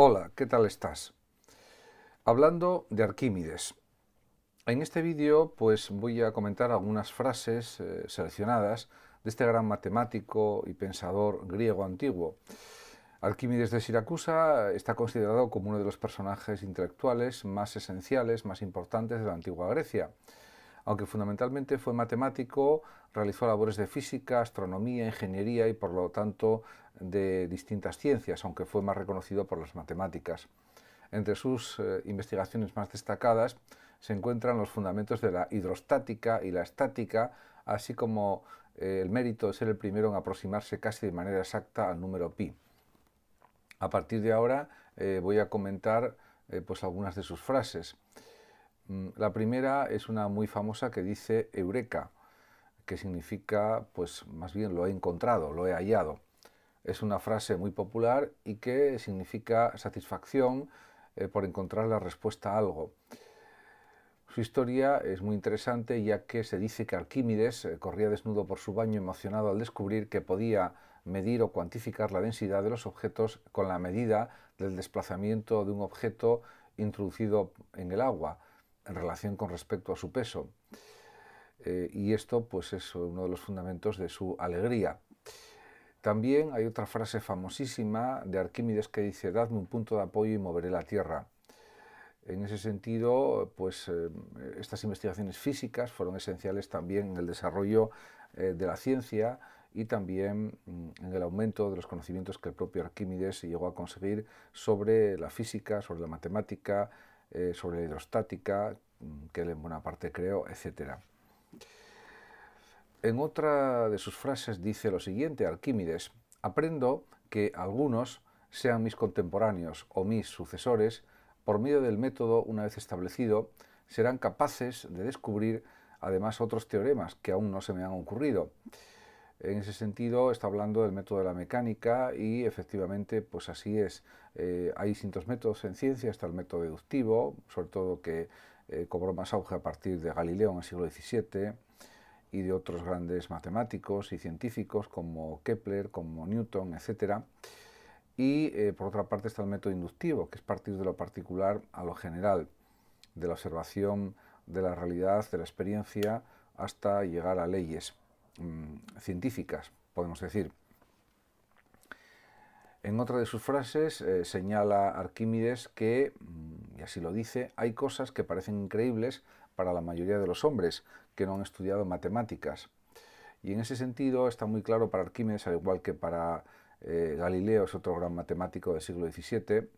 Hola, ¿qué tal estás? Hablando de Arquímedes. En este vídeo pues voy a comentar algunas frases seleccionadas de este gran matemático y pensador griego antiguo. Arquímedes de Siracusa está considerado como uno de los personajes intelectuales más esenciales, más importantes de la antigua Grecia. Aunque fundamentalmente fue matemático, realizó labores de física, astronomía, ingeniería y por lo tanto de distintas ciencias, aunque fue más reconocido por las matemáticas. Entre sus investigaciones más destacadas se encuentran los fundamentos de la hidrostática y la estática, así como el mérito de ser el primero en aproximarse casi de manera exacta al número pi. A partir de ahora voy a comentar pues algunas de sus frases. La primera es una muy famosa que dice Eureka, que significa, pues más bien lo he encontrado, lo he hallado. Es una frase muy popular y que significa satisfacción por encontrar la respuesta a algo. Su historia es muy interesante ya que se dice que Arquímedes corría desnudo por su baño emocionado al descubrir que podía medir o cuantificar la densidad de los objetos con la medida del desplazamiento de un objeto introducido en el agua en relación con respecto a su peso. Y esto pues es uno de los fundamentos de su alegría. También hay otra frase famosísima de Arquímedes que dice: dadme un punto de apoyo y moveré la tierra. En ese sentido, pues estas investigaciones físicas fueron esenciales también en el desarrollo de la ciencia y también en el aumento de los conocimientos que el propio Arquímedes llegó a conseguir sobre la física, sobre la matemática, sobre la hidrostática, que él en buena parte creó, etc. En otra de sus frases dice lo siguiente, Arquímedes: aprendo que algunos, sean mis contemporáneos o mis sucesores, por medio del método una vez establecido, serán capaces de descubrir además otros teoremas que aún no se me han ocurrido. En ese sentido está hablando del método de la mecánica y efectivamente pues así es. Hay distintos métodos en ciencia, está el método deductivo, sobre todo que cobró más auge a partir de Galileo en el siglo XVII, y de otros grandes matemáticos y científicos como Kepler, como Newton, etc. Y por otra parte está el método inductivo, que es partir de lo particular a lo general, de la observación de la realidad, de la experiencia, hasta llegar a leyes científicas, podemos decir. En otra de sus frases señala Arquímedes que, y así lo dice, hay cosas que parecen increíbles para la mayoría de los hombres que no han estudiado matemáticas. Y en ese sentido está muy claro para Arquímedes, al igual que para Galileo, es otro gran matemático del siglo XVII,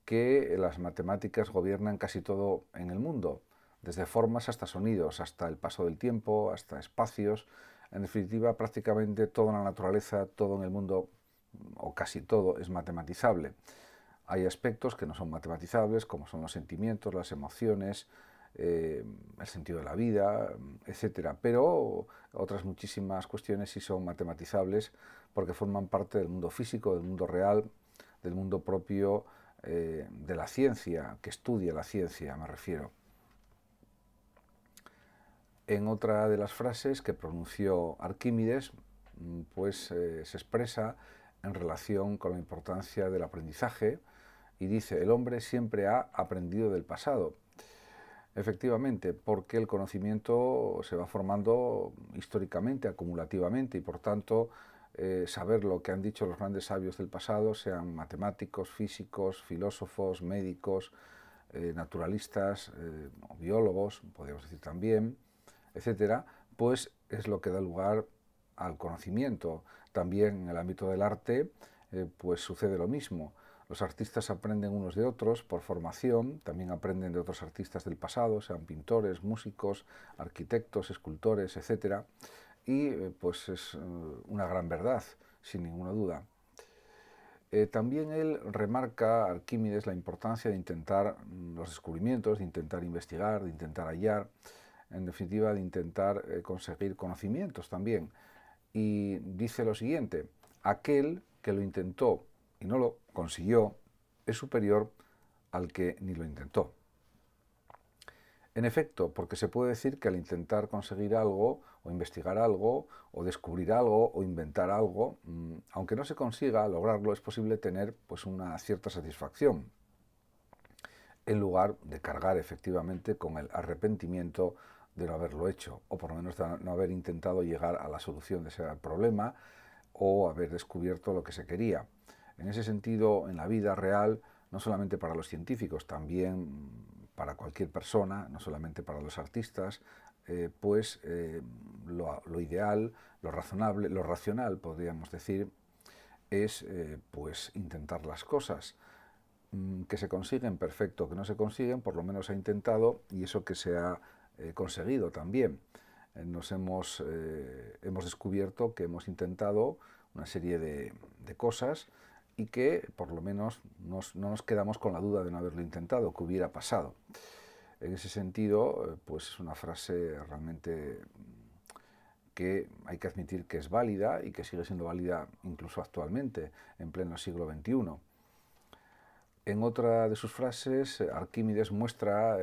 que las matemáticas gobiernan casi todo en el mundo, desde formas hasta sonidos, hasta el paso del tiempo, hasta espacios. En definitiva, prácticamente toda la naturaleza, todo en el mundo, o casi todo, es matematizable. Hay aspectos que no son matematizables, como son los sentimientos, las emociones, el sentido de la vida, etc. Pero otras muchísimas cuestiones sí son matematizables porque forman parte del mundo físico, del mundo real, del mundo propio de la ciencia, que estudia la ciencia, me refiero. En otra de las frases que pronunció Arquímedes, pues se expresa en relación con la importancia del aprendizaje y dice: el hombre siempre ha aprendido del pasado. Efectivamente, porque el conocimiento se va formando históricamente, acumulativamente, y por tanto saber lo que han dicho los grandes sabios del pasado, sean matemáticos, físicos, filósofos, médicos, naturalistas, biólogos, podríamos decir también, etcétera, pues es lo que da lugar al conocimiento. También en el ámbito del arte, pues sucede lo mismo. Los artistas aprenden unos de otros por formación, también aprenden de otros artistas del pasado, sean pintores, músicos, arquitectos, escultores, etcétera. Y pues es una gran verdad, sin ninguna duda. También él remarca, Arquímedes, la importancia de intentar los descubrimientos, de intentar investigar, de intentar hallar, en definitiva de intentar conseguir conocimientos también. Y dice lo siguiente: aquel que lo intentó y no lo consiguió es superior al que ni lo intentó. En efecto, porque se puede decir que al intentar conseguir algo, o investigar algo, o descubrir algo, o inventar algo, aunque no se consiga lograrlo, es posible tener pues una cierta satisfacción, en lugar de cargar efectivamente con el arrepentimiento de no haberlo hecho, o por lo menos de no haber intentado llegar a la solución de ese problema, o haber descubierto lo que se quería. En ese sentido, en la vida real, no solamente para los científicos, también para cualquier persona, no solamente para los artistas, lo ideal, lo razonable, lo racional, podríamos decir, es pues intentar las cosas. Que se consiguen, perfecto; que no se consiguen, por lo menos se ha intentado, y eso que se ha conseguido también. Hemos descubierto que hemos intentado una serie de cosas y que por lo menos no nos quedamos con la duda de no haberlo intentado, que hubiera pasado. En ese sentido, pues es una frase realmente que hay que admitir que es válida y que sigue siendo válida incluso actualmente, en pleno siglo XXI. En otra de sus frases, Arquímedes muestra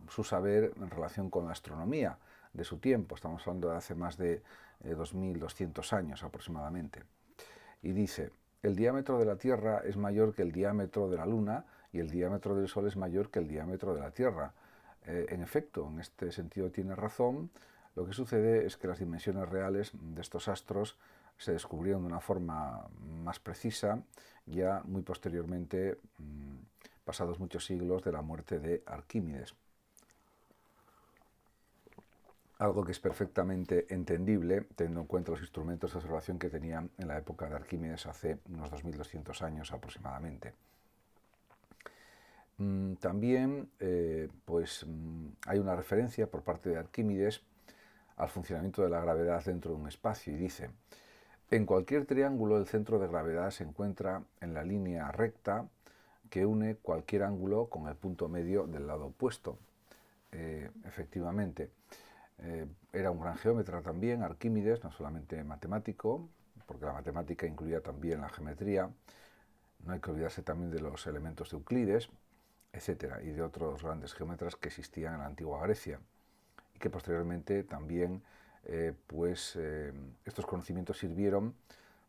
su saber en relación con la astronomía de su tiempo. Estamos hablando de hace más de 2200 años aproximadamente. Y dice: el diámetro de la Tierra es mayor que el diámetro de la Luna, y el diámetro del Sol es mayor que el diámetro de la Tierra. En efecto, en este sentido tiene razón. Lo que sucede es que las dimensiones reales de estos astros se descubrieron de una forma más precisa ya muy posteriormente, pasados muchos siglos de la muerte de Arquímedes. Algo que es perfectamente entendible teniendo en cuenta los instrumentos de observación que tenían en la época de Arquímedes hace unos 2200 años aproximadamente. También hay una referencia por parte de Arquímedes al funcionamiento de la gravedad dentro de un espacio, y dice: en cualquier triángulo el centro de gravedad se encuentra en la línea recta que une cualquier ángulo con el punto medio del lado opuesto. Efectivamente, era un gran geómetra también, Arquímedes, no solamente matemático, porque la matemática incluía también la geometría. No hay que olvidarse también de los elementos de Euclides, etcétera, y de otros grandes geómetras que existían en la antigua Grecia, y que posteriormente también estos conocimientos sirvieron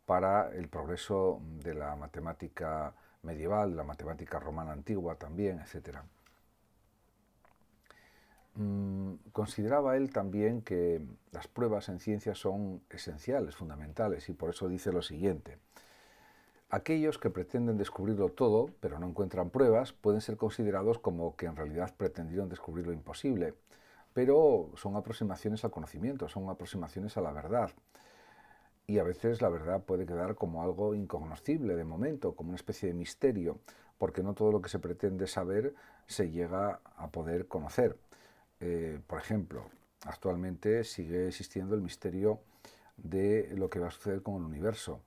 para el progreso de la matemática medieval, de la matemática romana antigua también, etcétera. Consideraba él también que las pruebas en ciencia son esenciales, fundamentales, y por eso dice lo siguiente: aquellos que pretenden descubrirlo todo, pero no encuentran pruebas, pueden ser considerados como que en realidad pretendieron descubrir lo imposible, pero son aproximaciones al conocimiento, son aproximaciones a la verdad. Y a veces la verdad puede quedar como algo incognoscible de momento, como una especie de misterio, porque no todo lo que se pretende saber se llega a poder conocer. Por ejemplo, actualmente sigue existiendo el misterio de lo que va a suceder con el universo.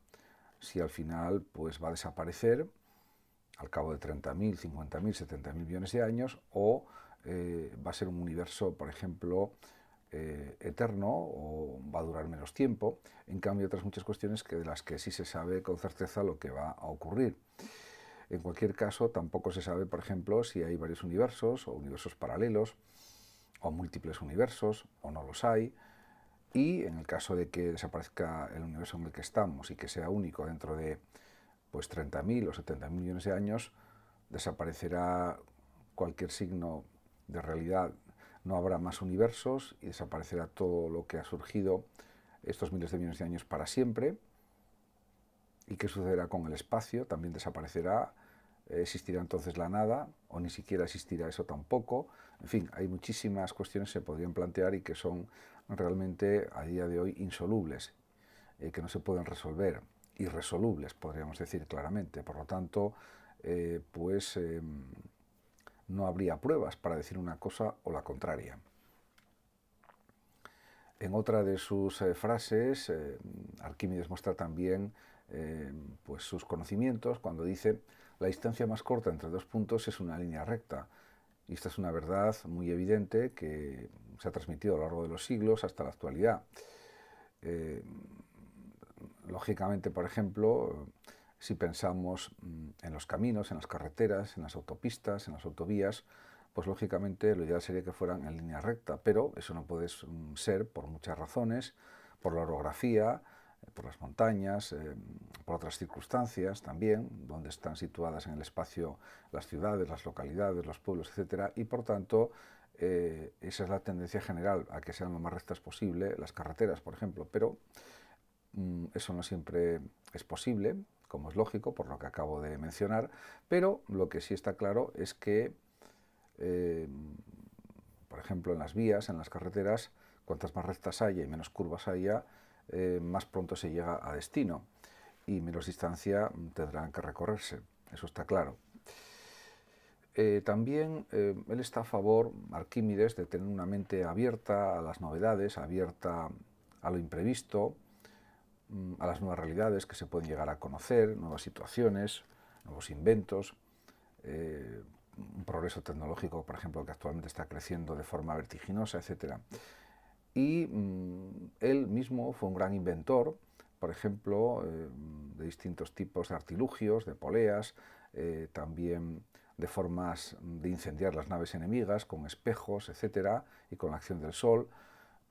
Si al final pues va a desaparecer al cabo de 30.000, 50.000, 70.000 millones de años, o va a ser un universo, por ejemplo, eterno, o va a durar menos tiempo. En cambio, otras muchas cuestiones de las que sí se sabe con certeza lo que va a ocurrir. En cualquier caso, tampoco se sabe, por ejemplo, si hay varios universos, o universos paralelos, o múltiples universos, o no los hay. Y en el caso de que desaparezca el universo en el que estamos y que sea único dentro de 30.000 o 70.000 millones de años, desaparecerá cualquier signo de realidad. No habrá más universos y desaparecerá todo lo que ha surgido estos miles de millones de años para siempre. ¿Y qué sucederá con el espacio? También desaparecerá. ¿Existirá entonces la nada? ¿O ni siquiera existirá eso tampoco? En fin, hay muchísimas cuestiones que se podrían plantear y que son realmente a día de hoy insolubles, que no se pueden resolver, irresolubles, podríamos decir claramente. Por lo tanto, no habría pruebas para decir una cosa o la contraria. En otra de sus frases, Arquímedes muestra también sus conocimientos cuando dice: la distancia más corta entre dos puntos es una línea recta. Y esta es una verdad muy evidente que se ha transmitido a lo largo de los siglos hasta la actualidad. Lógicamente, por ejemplo, si pensamos en los caminos, en las carreteras, en las autopistas, en las autovías, pues lógicamente lo ideal sería que fueran en línea recta, pero eso no puede ser por muchas razones, por la orografía, por las montañas, por otras circunstancias también, donde están situadas en el espacio las ciudades, las localidades, los pueblos, etcétera, y por tanto esa es la tendencia general, a que sean lo más rectas posible las carreteras, por ejemplo, pero eso no siempre es posible, como es lógico, por lo que acabo de mencionar, pero lo que sí está claro es que, por ejemplo, en las vías, en las carreteras, cuantas más rectas haya y menos curvas haya, más pronto se llega a destino y menos distancia tendrán que recorrerse, eso está claro. También él está a favor, Arquímedes, de tener una mente abierta a las novedades, abierta a lo imprevisto, a las nuevas realidades que se pueden llegar a conocer, nuevas situaciones, nuevos inventos, un progreso tecnológico, por ejemplo, que actualmente está creciendo de forma vertiginosa, etc. Y él mismo fue un gran inventor, por ejemplo, de distintos tipos de artilugios, de poleas, también de formas de incendiar las naves enemigas con espejos, etcétera, y con la acción del sol,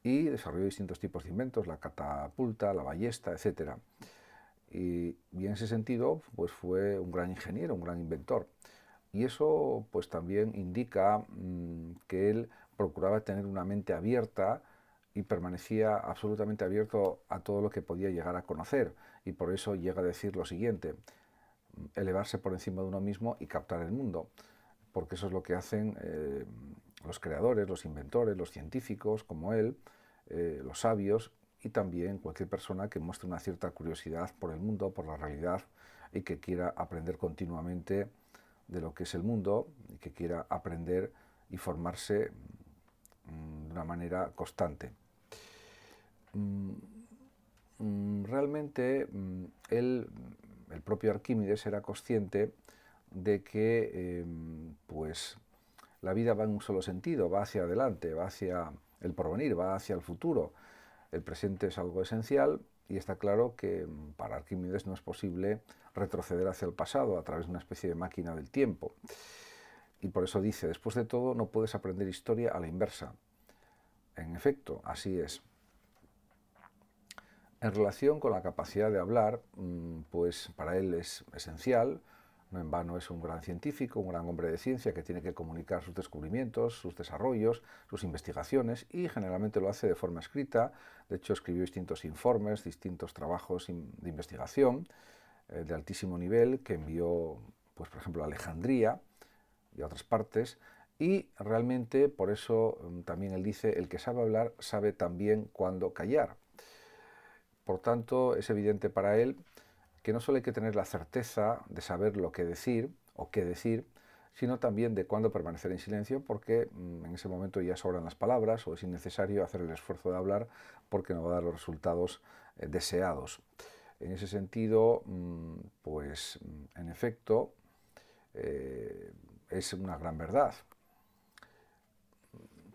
y desarrolló distintos tipos de inventos, la catapulta, la ballesta, etcétera. Y en ese sentido, pues fue un gran ingeniero, un gran inventor. Y eso pues también indica que él procuraba tener una mente abierta y permanecía absolutamente abierto a todo lo que podía llegar a conocer. Y por eso llega a decir lo siguiente: elevarse por encima de uno mismo y captar el mundo, porque eso es lo que hacen los creadores, los inventores, los científicos como él, los sabios y también cualquier persona que muestre una cierta curiosidad por el mundo, por la realidad y que quiera aprender continuamente de lo que es el mundo y que quiera aprender y formarse de una manera constante. Realmente él, el propio Arquímedes, era consciente de que pues la vida va en un solo sentido, va hacia adelante, va hacia el porvenir, va hacia el futuro. El presente es algo esencial y está claro que para Arquímedes no es posible retroceder hacia el pasado a través de una especie de máquina del tiempo. Y por eso dice, después de todo no puedes aprender historia a la inversa. En efecto, así es. En relación con la capacidad de hablar, pues para él es esencial. No en vano es un gran científico, un gran hombre de ciencia que tiene que comunicar sus descubrimientos, sus desarrollos, sus investigaciones y generalmente lo hace de forma escrita. De hecho, escribió distintos informes, distintos trabajos de investigación de altísimo nivel que envió, pues, por ejemplo, a Alejandría y a otras partes. Y realmente por eso también él dice, el que sabe hablar sabe también cuándo callar. Por tanto, es evidente para él que no solo hay que tener la certeza de saber lo que decir o qué decir, sino también de cuándo permanecer en silencio, porque en ese momento ya sobran las palabras o es innecesario hacer el esfuerzo de hablar porque no va a dar los resultados deseados. En ese sentido, pues en efecto, es una gran verdad.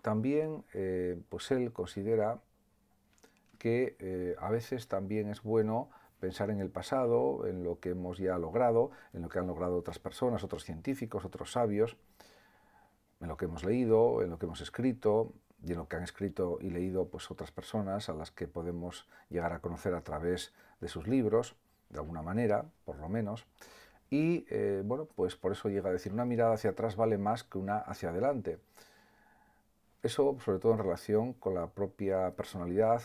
También, pues él considera que a veces también es bueno pensar en el pasado, en lo que hemos ya logrado, en lo que han logrado otras personas, otros científicos, otros sabios, en lo que hemos leído, en lo que hemos escrito y en lo que han escrito y leído pues otras personas a las que podemos llegar a conocer a través de sus libros, de alguna manera, por lo menos. Y bueno, pues por eso llega a decir, una mirada hacia atrás vale más que una hacia adelante. Eso sobre todo en relación con la propia personalidad,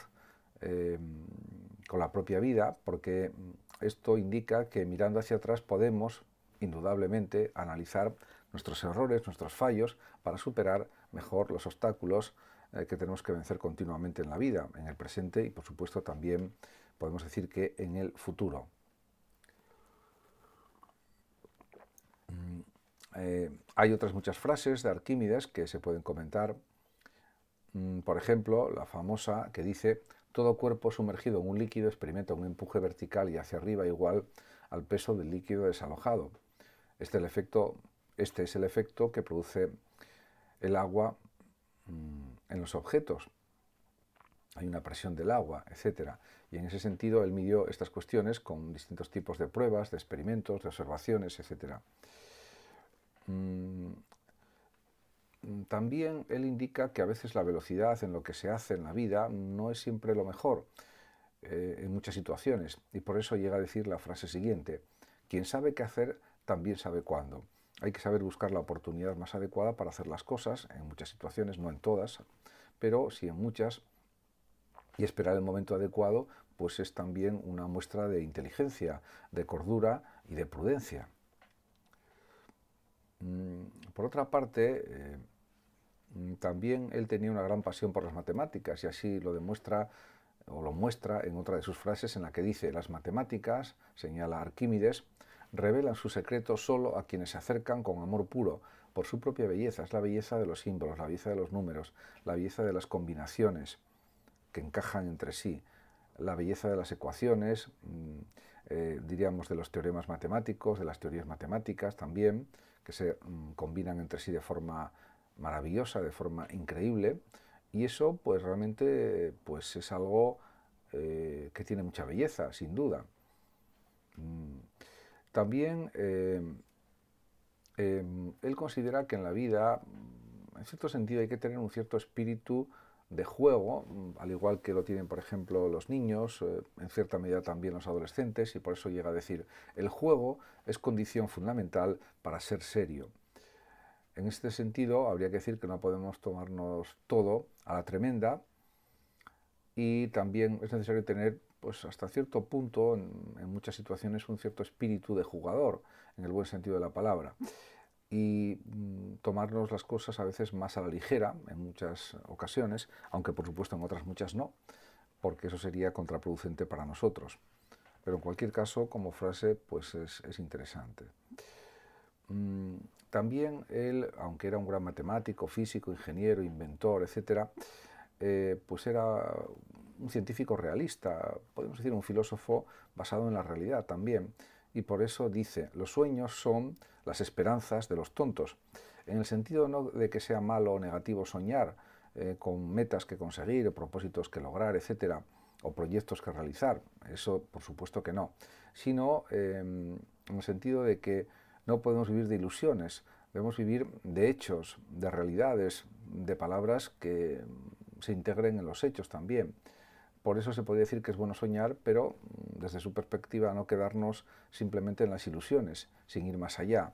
con la propia vida, porque esto indica que mirando hacia atrás podemos, indudablemente, analizar nuestros errores, nuestros fallos, para superar mejor los obstáculos que tenemos que vencer continuamente en la vida, en el presente y, por supuesto, también podemos decir que en el futuro. Hay otras muchas frases de Arquímedes que se pueden comentar. Por ejemplo, la famosa que dice: todo cuerpo sumergido en un líquido experimenta un empuje vertical y hacia arriba igual al peso del líquido desalojado. Este es el efecto que produce el agua en los objetos. Hay una presión del agua, etc. Y en ese sentido él midió estas cuestiones con distintos tipos de pruebas, de experimentos, de observaciones, etc. también él indica que a veces la velocidad en lo que se hace en la vida no es siempre lo mejor en muchas situaciones, y por eso llega a decir la frase siguiente: quien sabe qué hacer también sabe cuándo. Hay que saber buscar la oportunidad más adecuada para hacer las cosas, en muchas situaciones, no en todas, pero sí en muchas, y esperar el momento adecuado pues es también una muestra de inteligencia, de cordura y de prudencia. Por otra parte, también él tenía una gran pasión por las matemáticas, y así lo demuestra o lo muestra en otra de sus frases, en la que dice: las matemáticas, señala Arquímedes, revelan su secreto solo a quienes se acercan con amor puro, por su propia belleza. Es la belleza de los símbolos, la belleza de los números, la belleza de las combinaciones que encajan entre sí, la belleza de las ecuaciones, diríamos de los teoremas matemáticos, de las teorías matemáticas también, que se combinan entre sí de forma maravillosa, de forma increíble, y eso pues realmente pues es algo que tiene mucha belleza, sin duda. También él considera que en la vida, en cierto sentido, hay que tener un cierto espíritu de juego, al igual que lo tienen, por ejemplo, los niños, en cierta medida también los adolescentes, y por eso llega a decir: el juego es condición fundamental para ser serio. En este sentido, habría que decir que no podemos tomarnos todo a la tremenda, y también es necesario tener, pues hasta cierto punto, en muchas situaciones, un cierto espíritu de jugador, en el buen sentido de la palabra, y tomarnos las cosas a veces más a la ligera, en muchas ocasiones, aunque por supuesto en otras muchas no, porque eso sería contraproducente para nosotros. Pero en cualquier caso, como frase, pues es interesante. También él, aunque era un gran matemático, físico, ingeniero, inventor, etc., pues era un científico realista, podemos decir un filósofo basado en la realidad también, y por eso dice: los sueños son las esperanzas de los tontos, en el sentido no de que sea malo o negativo soñar con metas que conseguir, propósitos que lograr, etc., o proyectos que realizar, eso por supuesto que no, sino en el sentido de que no podemos vivir de ilusiones, debemos vivir de hechos, de realidades, de palabras que se integren en los hechos también. Por eso se podría decir que es bueno soñar, pero desde su perspectiva no quedarnos simplemente en las ilusiones, sin ir más allá.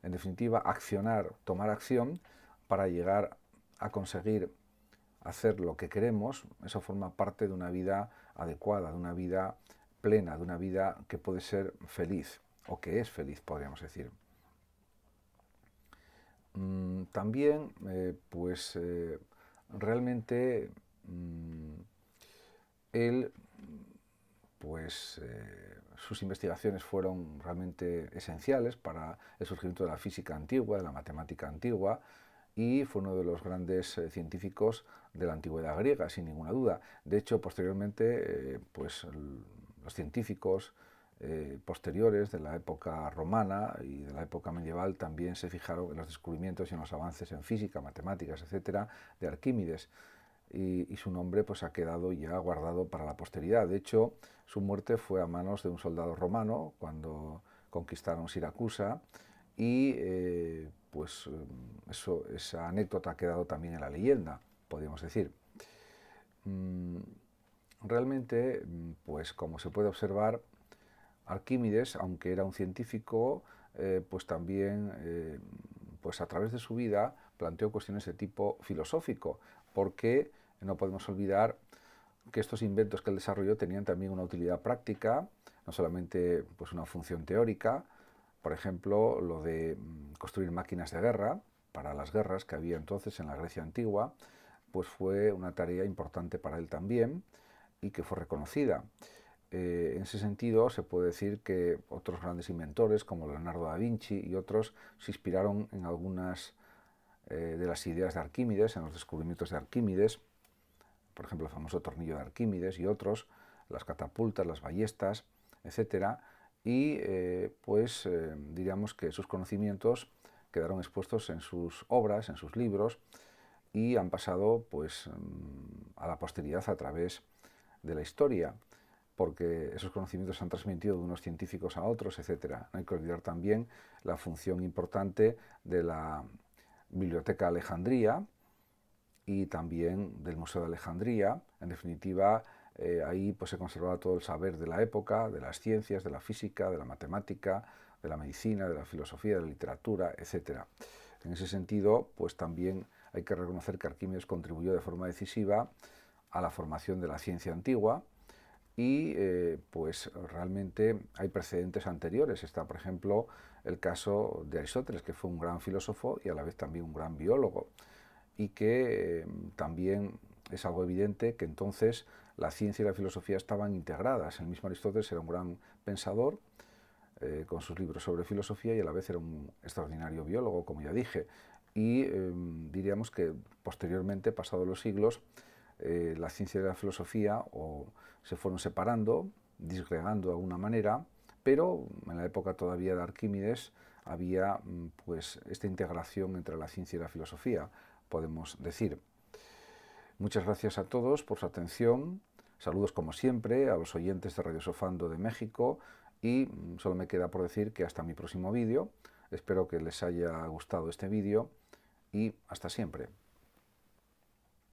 En definitiva, accionar, tomar acción para llegar a conseguir hacer lo que queremos. Eso forma parte de una vida adecuada, de una vida plena, de una vida que puede ser feliz, o que es feliz, podríamos decir. También, pues realmente él, pues sus investigaciones fueron realmente esenciales para el surgimiento de la física antigua, de la matemática antigua, y fue uno de los grandes científicos de la antigüedad griega, sin ninguna duda. De hecho, posteriormente, pues los científicos posteriores de la época romana y de la época medieval también se fijaron en los descubrimientos y en los avances en física, matemáticas, etcétera, de Arquímedes. Y su nombre pues ha quedado ya guardado para la posteridad. De hecho, su muerte fue a manos de un soldado romano cuando conquistaron Siracusa, y pues esa anécdota ha quedado también en la leyenda, podríamos decir. Realmente, pues como se puede observar, Arquímedes, aunque era un científico, pues también pues a través de su vida planteó cuestiones de tipo filosófico, porque no podemos olvidar que estos inventos que él desarrolló tenían también una utilidad práctica, no solamente pues una función teórica. Por ejemplo, lo de construir máquinas de guerra para las guerras que había entonces en la Grecia antigua, pues fue una tarea importante para él también, y que fue reconocida. En ese sentido, se puede decir que otros grandes inventores, como Leonardo da Vinci y otros, se inspiraron en algunas de las ideas de Arquímedes, en los descubrimientos de Arquímedes, por ejemplo, el famoso tornillo de Arquímedes y otros, las catapultas, las ballestas, etc. Y pues diríamos que sus conocimientos quedaron expuestos en sus obras, en sus libros, y han pasado pues a la posteridad a través de la historia, porque esos conocimientos se han transmitido de unos científicos a otros, etc. No hay que olvidar también la función importante de la Biblioteca Alejandría y también del Museo de Alejandría. En definitiva, ahí pues, se conservaba todo el saber de la época, de las ciencias, de la física, de la matemática, de la medicina, de la filosofía, de la literatura, etc. En ese sentido, pues también hay que reconocer que Arquímedes contribuyó de forma decisiva a la formación de la ciencia antigua y pues realmente hay precedentes anteriores. Está, por ejemplo, el caso de Aristóteles, que fue un gran filósofo y a la vez también un gran biólogo, y que también es algo evidente que entonces la ciencia y la filosofía estaban integradas. El mismo Aristóteles era un gran pensador con sus libros sobre filosofía y a la vez era un extraordinario biólogo, como ya dije. Y diríamos que posteriormente, pasados los siglos, la ciencia y la filosofía se fueron separando, disgregando de alguna manera, pero en la época todavía de Arquímedes había pues esta integración entre la ciencia y la filosofía, podemos decir. Muchas gracias a todos por su atención. Saludos como siempre a los oyentes de Radio Sofando de México y solo me queda por decir que hasta mi próximo vídeo. Espero que les haya gustado este vídeo y hasta siempre.